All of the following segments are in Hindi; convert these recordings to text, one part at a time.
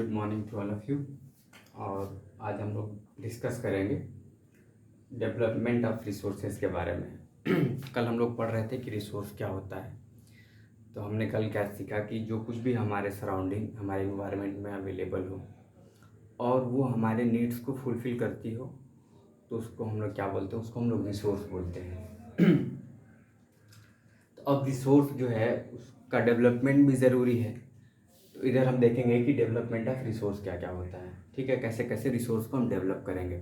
Good morning to all of you. और आज हम लोग डिस्कस करेंगे डेवलपमेंट ऑफ रिसोर्सेज के बारे में। कल हम लोग पढ़ रहे थे कि रिसोर्स क्या होता है। तो हमने कल क्या सीखा कि जो कुछ भी हमारे सराउंडिंग हमारे इन्वायरमेंट में अवेलेबल हो और वो हमारे नीड्स को फुलफ़िल करती हो तो उसको हम लोग क्या बोलते हैं, उसको हम लोग रिसोर्स बोलते हैं। तो अब रिसोर्स जो है उसका डेवलपमेंट भी ज़रूरी है। तो इधर हम देखेंगे कि डेवलपमेंट ऑफ रिसोर्स क्या क्या होता है, ठीक है, कैसे कैसे रिसोर्स को हम डेवलप करेंगे।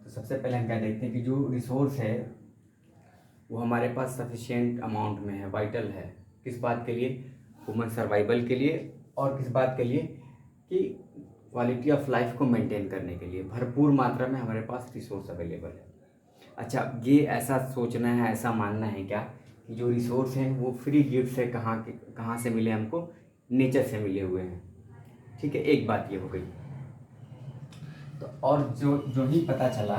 तो सबसे पहले हम क्या देखते हैं कि जो रिसोर्स है वो हमारे पास सफिशिएंट अमाउंट में है, वाइटल है। किस बात के लिए? ह्यूमन सर्वाइवल के लिए। और किस बात के लिए? कि क्वालिटी ऑफ लाइफ को मेंटेन करने के लिए भरपूर मात्रा में हमारे पास रिसोर्स अवेलेबल है। अच्छा, ये ऐसा सोचना है, ऐसा मानना है क्या कि जो रिसोर्स हैं वो फ्री गिफ्ट है, कहाँ से मिले हमको? नेचर से मिले हुए हैं, ठीक है। एक बात ये हो गई। तो और जो जो ही पता चला,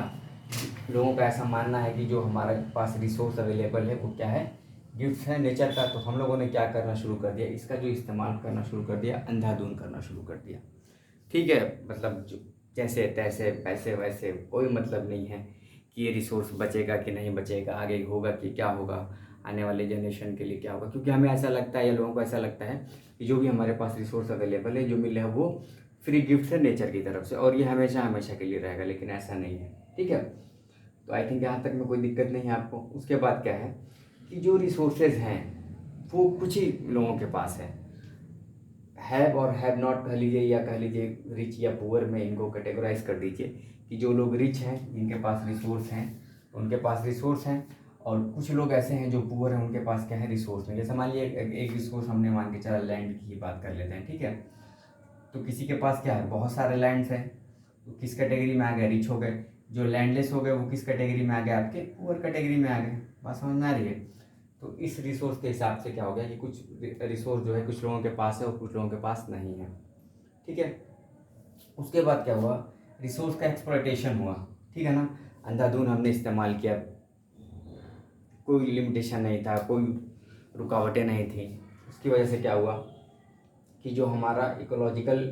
लोगों का ऐसा मानना है कि जो हमारे पास रिसोर्स अवेलेबल है वो क्या है? गिफ्ट है नेचर का। तो हम लोगों ने क्या करना शुरू कर दिया? इसका जो इस्तेमाल करना शुरू कर दिया, अंधाधुंध करना शुरू कर दिया, ठीक है। मतलब जो जैसे तैसे पैसे वैसे कोई मतलब नहीं है कि ये रिसोर्स बचेगा कि नहीं बचेगा, आगे होगा कि क्या होगा, आने वाले जनरेशन के लिए क्या होगा। क्योंकि हमें ऐसा लगता है या लोगों को ऐसा लगता है कि जो भी हमारे पास रिसोर्स अवेलेबल है, जो मिले है वो फ्री गिफ्ट है नेचर की तरफ से और ये हमेशा हमेशा के लिए रहेगा, लेकिन ऐसा नहीं है, ठीक है। तो आई थिंक यहाँ तक में कोई दिक्कत नहीं है आपको। उसके बाद क्या है कि जो रिसोर्सेज हैं वो कुछ ही लोगों के पास है। हैव और हैव नॉट कह लीजिए या कह लीजिए रिच या पुअर में इनको कैटेगराइज कर दीजिए कि जो लोग रिच हैं जिनके पास रिसोर्स हैं उनके पास रिसोर्स हैं, और कुछ लोग ऐसे हैं जो पुअर हैं उनके पास क्या है? रिसोर्स नहीं। जैसे मान लीजिए एक रिसोर्स हमने मान के चला लैंड की ही बात कर लेते हैं, ठीक है। तो किसी के पास क्या है? बहुत सारे लैंड्स हैं, तो किस कैटेगरी में आ गए? रिच हो गए। जो लैंडलेस हो गए वो किस कैटेगरी में आ गए? आपके पुअर कैटेगरी में आ गए। बात समझ में आ रही है? तो इस रिसोर्स के हिसाब से क्या हो गया कि कुछ रिसोर्स जो है कुछ लोगों के पास है और कुछ लोगों के पास नहीं है, ठीक है। उसके बाद क्या हुआ? रिसोर्स का एक्सप्लॉयटेशन हुआ, ठीक है ना। अंधाधुंध हमने इस्तेमाल किया, कोई लिमिटेशन नहीं था, कोई रुकावटें नहीं थी। उसकी वजह से क्या हुआ कि जो हमारा इकोलॉजिकल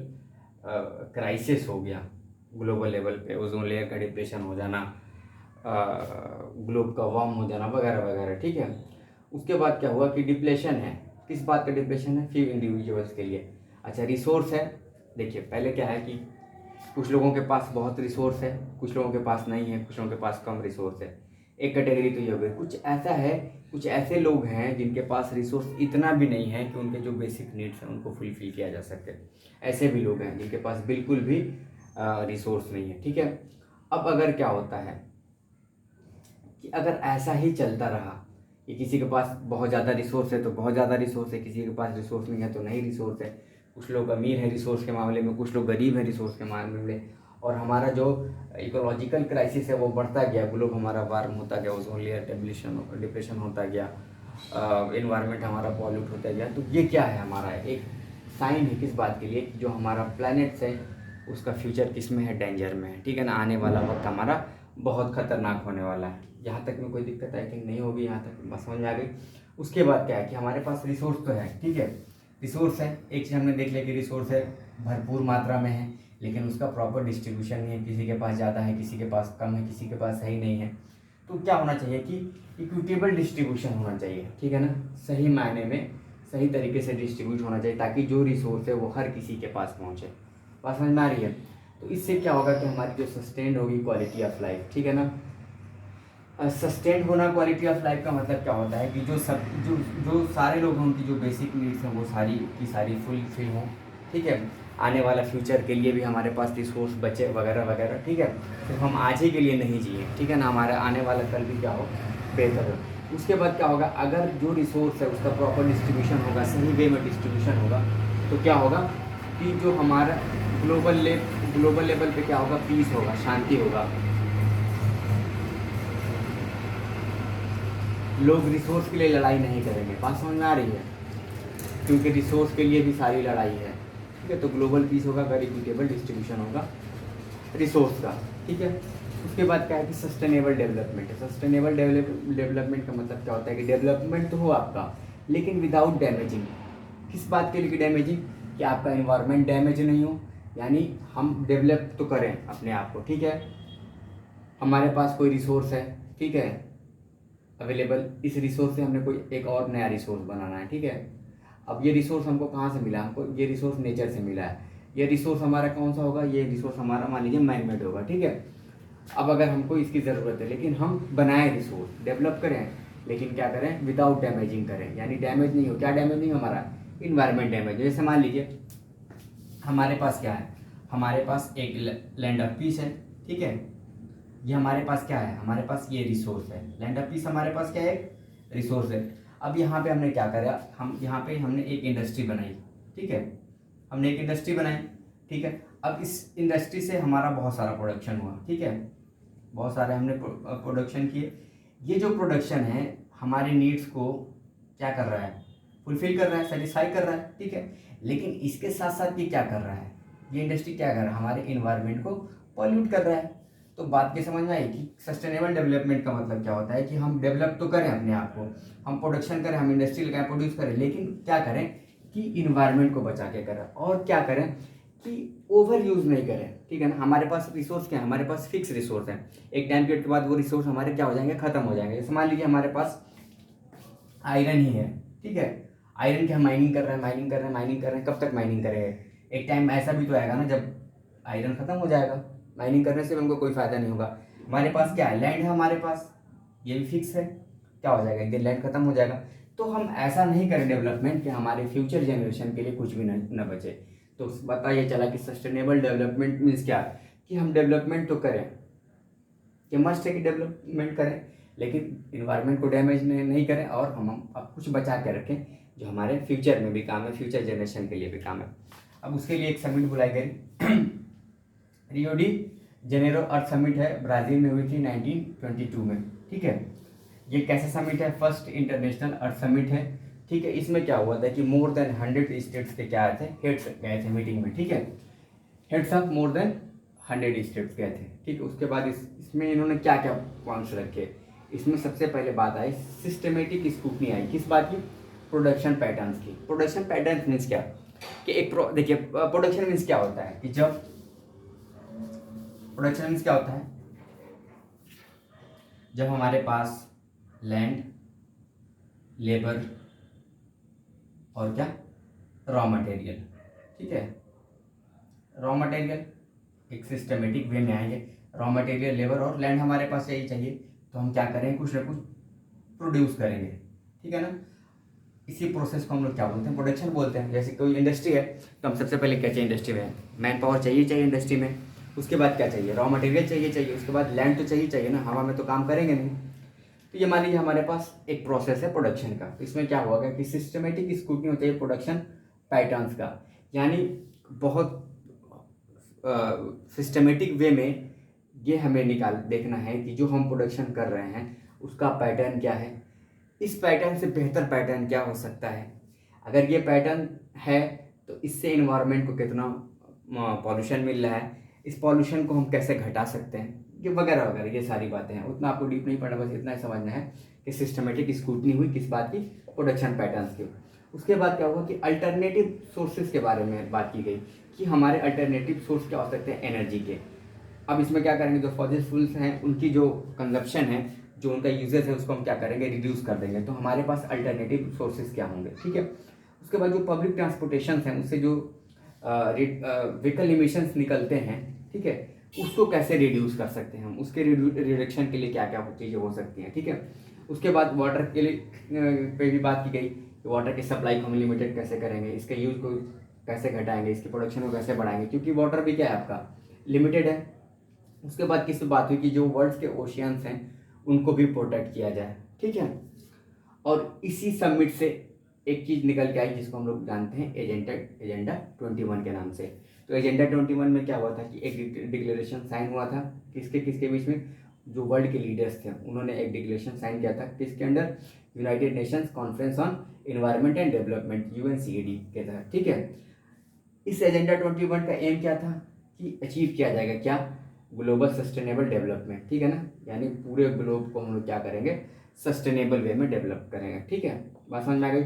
क्राइसिस हो गया ग्लोबल लेवल पे, ओजोन लेयर का डिप्रेशन हो जाना, ग्लोब का वार्म हो जाना वगैरह वगैरह, ठीक है। उसके बाद क्या हुआ कि डिप्लेशन है। किस बात का डिप्लेशन है? फ्यू इंडिविजुअल्स के लिए। अच्छा, रिसोर्स है। देखिए पहले क्या है कि कुछ लोगों के पास बहुत रिसोर्स है, कुछ लोगों के पास नहीं है, कुछ लोगों के पास कम रिसोर्स है। एक कैटेगरी तो ये हो गई। कुछ ऐसा है, कुछ ऐसे लोग हैं जिनके पास रिसोर्स इतना भी नहीं है कि उनके जो बेसिक नीड्स हैं उनको फुलफिल किया जा सके। ऐसे भी लोग हैं जिनके पास बिल्कुल भी रिसोर्स नहीं है, ठीक है। अब अगर क्या होता है कि अगर ऐसा ही चलता रहा कि किसी के पास बहुत ज़्यादा रिसोर्स है तो बहुत ज़्यादा रिसोर्स है, किसी के पास रिसोर्स नहीं है तो नहीं रिसोर्स है, कुछ लोग अमीर हैं रिसोर्स के मामले में, कुछ लोग गरीब हैं रिसोर्स के मामले में, और हमारा जो इकोलॉजिकल क्राइसिस है वो बढ़ता गया, ग्लोब हमारा वार्म होता गया, ओजोन लेयर डिप्रेशन होता गया, इन्वायरमेंट हमारा पॉल्यूट होता गया। तो ये क्या है? हमारा एक साइन है किस बात के लिए कि जो हमारा प्लैनेट्स है उसका फ्यूचर किस में है? डेंजर में है, ठीक है ना। आने वाला वक्त हमारा बहुत खतरनाक होने वाला है। यहाँ तक में कोई दिक्कत आई थिंक नहीं होगी, यहाँ तक बस समझ में आ गई। उसके बाद क्या है कि हमारे पास रिसोर्स तो है, ठीक है, रिसोर्स है। एक चीज़ हमने देख लिया कि रिसोर्स है भरपूर मात्रा में है, लेकिन उसका प्रॉपर डिस्ट्रीब्यूशन नहीं है। किसी के पास ज़्यादा है, किसी के पास कम है, किसी के पास सही नहीं है। तो क्या होना चाहिए कि इक्विटेबल डिस्ट्रीब्यूशन होना चाहिए, ठीक है ना। सही मायने में सही तरीके से डिस्ट्रीब्यूट होना चाहिए ताकि जो रिसोर्स है वो हर किसी के पास पहुँचे। बात समझ में आ रही है? तो इससे क्या होगा कि हमारी जो सस्टेन्ड होगी क्वालिटी ऑफ लाइफ, ठीक है ना। सस्टेन्ड होना क्वालिटी ऑफ लाइफ का मतलब क्या होता है कि जो सारे लोग हैं उनकी जो बेसिक नीड्स हैं वो सारी की सारी फुलफिल हों, ठीक है। आने वाला फ्यूचर के लिए भी हमारे पास रिसोर्स बचे वगैरह वगैरह, ठीक है। सिर्फ हम आज ही के लिए नहीं जिए, ठीक है ना, हमारा आने वाला कल भी क्या हो? बेहतर हो। उसके बाद क्या होगा? अगर जो रिसोर्स है उसका प्रॉपर डिस्ट्रीब्यूशन होगा, सही वे में डिस्ट्रीब्यूशन होगा, तो क्या होगा कि जो हमारा ग्लोबल लेवल पे क्या होगा? पीस होगा, शांति होगा। लोग रिसोर्स के लिए लड़ाई नहीं करेंगे। बात समझ में आ रही है? क्योंकि रिसोर्स के लिए भी सारी लड़ाई है, ठीक है। तो ग्लोबल पीस होगा अगर इक्विटेबल डिस्ट्रीब्यूशन होगा रिसोर्स का, ठीक है। उसके बाद क्या है कि सस्टेनेबल डेवलपमेंट है। सस्टेनेबल डेवलपमेंट का मतलब क्या होता है कि डेवलपमेंट तो हो आपका लेकिन विदाउट डैमेजिंग। किस बात के लिए डैमेजिंग? कि आपका इन्वायरमेंट डैमेज नहीं हो, यानी हम डेवलप तो करें अपने आप को, ठीक है। हमारे पास कोई रिसोर्स है, ठीक है, अवेलेबल, इस रिसोर्स से हमने कोई एक और नया रिसोर्स बनाना है, ठीक है। अब ये रिसोर्स हमको कहाँ से मिला, हमको ये रिसोर्स नेचर से मिला है। ये रिसोर्स हमारा कौन सा होगा, ये रिसोर्स हमारा मान लीजिए मैन मेड होगा, ठीक है। अब अगर हमको इसकी ज़रूरत है, लेकिन हम बनाए रिसोर्स, डेवलप करें, लेकिन क्या करें, विदाउट डैमेजिंग करें, यानी डैमेज नहीं हो। क्या डैमेज नहीं हो, हमारा इन्वायरमेंट डैमेज। जैसे मान लीजिए हमारे पास क्या है, हमारे पास एक लैंड ऑफ पीस है, ठीक है। ये हमारे पास क्या है, हमारे पास ये रिसोर्स है, लैंड ऑफ पीस हमारे पास क्या है, रिसोर्स है। अब यहाँ पे हमने क्या करा, हम यहाँ पे हमने एक इंडस्ट्री बनाई, ठीक है, हमने एक इंडस्ट्री बनाई, ठीक है। अब इस इंडस्ट्री से हमारा बहुत सारा प्रोडक्शन हुआ, ठीक है, बहुत सारे हमने प्रोडक्शन किए। ये जो प्रोडक्शन है हमारे नीड्स को क्या कर रहा है, फुलफिल कर रहा है, सेटिस्फाई कर रहा है, ठीक है। लेकिन इसके साथ साथ ये क्या कर रहा है, ये इंडस्ट्री क्या कर रहा है, हमारे इन्वायरमेंट को पॉल्यूट कर रहा है। तो बात ये समझ में आई कि सस्टेनेबल डेवलपमेंट का मतलब क्या होता है कि हम डेवलप तो करें अपने आप को, हम प्रोडक्शन करें, हम इंडस्ट्री लगाएं, प्रोड्यूस करें, लेकिन क्या करें कि इन्वायरमेंट को बचा के करें, और क्या करें कि ओवर यूज़ नहीं करें, ठीक है ना। हमारे पास रिसोर्स क्या है, हमारे पास फिक्स रिसोर्स है, एक टाइम पीरियड के बाद वो रिसोर्स हमारे क्या हो जाएंगे, खत्म हो जाएंगे। जैसे मान लीजिए हमारे पास आयरन ही है, ठीक है, आयरन की हम माइनिंग कर रहे हैं, माइनिंग कर रहे हैं, माइनिंग कर रहे हैं, कब तक माइनिंग करेंगे। एक टाइम ऐसा भी तो आएगा ना जब आयरन खत्म हो जाएगा, माइनिंग करने से भी हमको कोई फायदा नहीं होगा। हमारे पास क्या है, लैंड है हमारे पास, ये भी फिक्स है, क्या हो जाएगा, एक दिन लैंड खत्म हो जाएगा। तो हम ऐसा नहीं करें डेवलपमेंट कि हमारे फ्यूचर जनरेशन के लिए कुछ भी न बचे। तो पता ये चला कि सस्टेनेबल डेवलपमेंट मीन्स क्या, कि हम डेवलपमेंट तो करें, ये मस्ट है कि डेवलपमेंट करें, लेकिन इन्वायरमेंट को डैमेज नहीं करें, और हम अब कुछ बचा के रखें जो हमारे फ्यूचर में भी काम है, फ्यूचर जनरेशन के लिए भी काम है। अब उसके लिए एक समिट बुलाई गई रियो डी जेनेरो अर्थ समिट है, ब्राज़ील में हुई थी 1922 में, ठीक है। ये कैसा समिट है, फर्स्ट इंटरनेशनल अर्थ समिट है, ठीक है। इसमें क्या हुआ था कि मोर देन 100 स्टेट्स के क्या आए थे, हेड्स गए थे मीटिंग में, ठीक है, heads of more than 100 states गए थे, ठीक है। उसके बाद इसमें इन्होंने क्या क्या पॉइंट्स रखे, इसमें सबसे पहले बात आई सिस्टमेटिक स्क्रूटनी आई, किस बात की, प्रोडक्शन पैटर्न्स की। प्रोडक्शन पैटर्न्स मीन्स क्या, कि एक देखिए प्रोडक्शन मीन्स क्या होता है, कि जब प्रोडक्शन मीन्स क्या होता है, जब हमारे पास लैंड, लेबर और क्या, रॉ मटेरियल, ठीक है, रॉ मटेरियल एक सिस्टमेटिक वे में आएंगे, रॉ मटेरियल, लेबर और लैंड हमारे पास चाहिए, तो हम क्या करेंगे, कुछ ना कुछ प्रोड्यूस करेंगे, ठीक है ना। इसी प्रोसेस को हम लोग क्या बोलते हैं, प्रोडक्शन बोलते हैं। जैसे कोई इंडस्ट्री है तो हम सबसे पहले क्या चाहिए इंडस्ट्री में, मैन पावर चाहिए इंडस्ट्री में, उसके बाद क्या चाहिए, रॉ मटेरियल चाहिए, उसके बाद लैंड तो चाहिए ना, हवा में तो काम करेंगे नहीं। तो ये मान लीजिए हमारे पास एक प्रोसेस है प्रोडक्शन का, तो इसमें क्या होगा कि सिस्टमेटिक स्क्रूटनी होती है प्रोडक्शन पैटर्न्स का, यानी बहुत सिस्टमेटिक वे में ये हमें देखना है कि जो हम प्रोडक्शन कर रहे हैं उसका पैटर्न क्या है, इस पैटर्न से बेहतर पैटर्न क्या हो सकता है, अगर ये पैटर्न है तो इससे इन्वायरमेंट को कितना पॉल्यूशन मिल रहा है, इस पॉल्यूशन को हम कैसे घटा सकते हैं, ये वगैरह वगैरह, ये सारी बातें हैं। उतना आपको डीप नहीं पढ़ना, बस इतना ही समझना है कि सिस्टमेटिक स्क्रूटनी हुई किस बात की, प्रोडक्शन पैटर्न्स की। उसके बाद क्या हुआ कि अल्टरनेटिव सोर्सेज के बारे में बात की गई कि हमारे अल्टरनेटिव सोर्स क्या हो सकते हैं एनर्जी के। अब इसमें क्या करेंगे, जो फॉसिल फ्यूल्स हैं उनकी जो कंजप्शन है, जो उनका यूजेस है, उसको हम क्या करेंगे, रिड्यूस कर देंगे। तो हमारे पास अल्टरनेटिव सोर्सेज क्या होंगे, ठीक है। उसके बाद जो पब्लिक ट्रांसपोर्टेशन हैं उससे जो व्हीकल इमिशंस निकलते हैं, ठीक है, उसको कैसे रिड्यूस कर सकते हैं हम, उसके रिडक्शन के लिए क्या क्या चीज़ें हो सकती हैं, ठीक है। उसके बाद वाटर के लिए पे भी बात की गई कि वाटर की सप्लाई को हम लिमिटेड कैसे करेंगे, इसके यूज को कैसे घटाएंगे, इसकी प्रोडक्शन को कैसे बढ़ाएंगे, क्योंकि वाटर भी क्या है आपका लिमिटेड है। उसके बाद किस बात हुई कि जो वर्ल्ड के ओशियंस हैं उनको भी प्रोटेक्ट किया जाए, ठीक है। और इसी समिट से एक चीज़ निकल के आई जिसको हम लोग जानते हैं एजेंडा 21 के नाम से। तो एजेंडा 21 में क्या हुआ था कि एक डिक्लेरेशन साइन हुआ था, किसके किसके बीच में, जो वर्ल्ड के लीडर्स थे उन्होंने एक डिक्लेरेशन साइन किया था, किसके under, United Nations conference on environment and development UNCED के तहत, ठीक है। इस एजेंडा 21 का एम क्या था कि अचीव किया जाएगा क्या, ग्लोबल सस्टेनेबल डेवलपमेंट, ठीक है ना, यानी पूरे ग्लोब को हम लोग क्या करेंगे, सस्टेनेबल वे में डेवलप करेंगे, ठीक है। बात समझ में आ गई।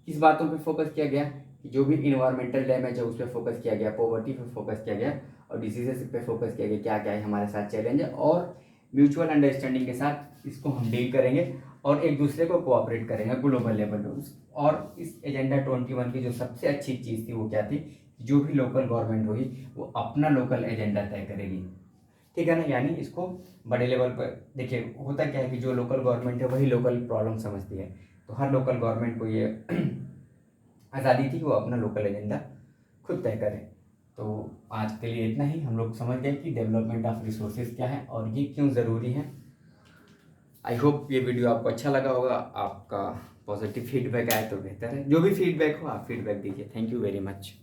किस बातों पे फोकस किया गया कि जो भी इन्वायरमेंटल डैमेज है उस पर फोकस किया गया, पॉवर्टी पे फोकस किया गया और डिसीजेस पे फोकस किया गया, क्या क्या है हमारे साथ चैलेंज है, और म्यूचुअल अंडरस्टैंडिंग के साथ इसको हम डील करेंगे और एक दूसरे को कोऑपरेट करेंगे ग्लोबल लेवल पे। और इस एजेंडा 21 की जो सबसे अच्छी चीज़ थी वो क्या थी, जो भी लोकल गवर्नमेंट होगी वो अपना लोकल एजेंडा तय करेगी, ठीक है ना। यानी इसको बड़े लेवल पर देखिए, होता क्या है कि जो लोकल गवर्नमेंट है वही लोकल प्रॉब्लम समझती है, तो हर लोकल गवर्नमेंट को ये आज़ादी थी कि वो अपना लोकल एजेंडा खुद तय करें। तो आज के लिए इतना ही। हम लोग समझ गए कि डेवलपमेंट ऑफ रिसोर्सेज क्या है और ये क्यों ज़रूरी है। आई होप ये वीडियो आपको अच्छा लगा होगा। आपका पॉजिटिव फीडबैक आए तो बेहतर है, जो भी फीडबैक हो आप फीडबैक दीजिए। Thank you very much.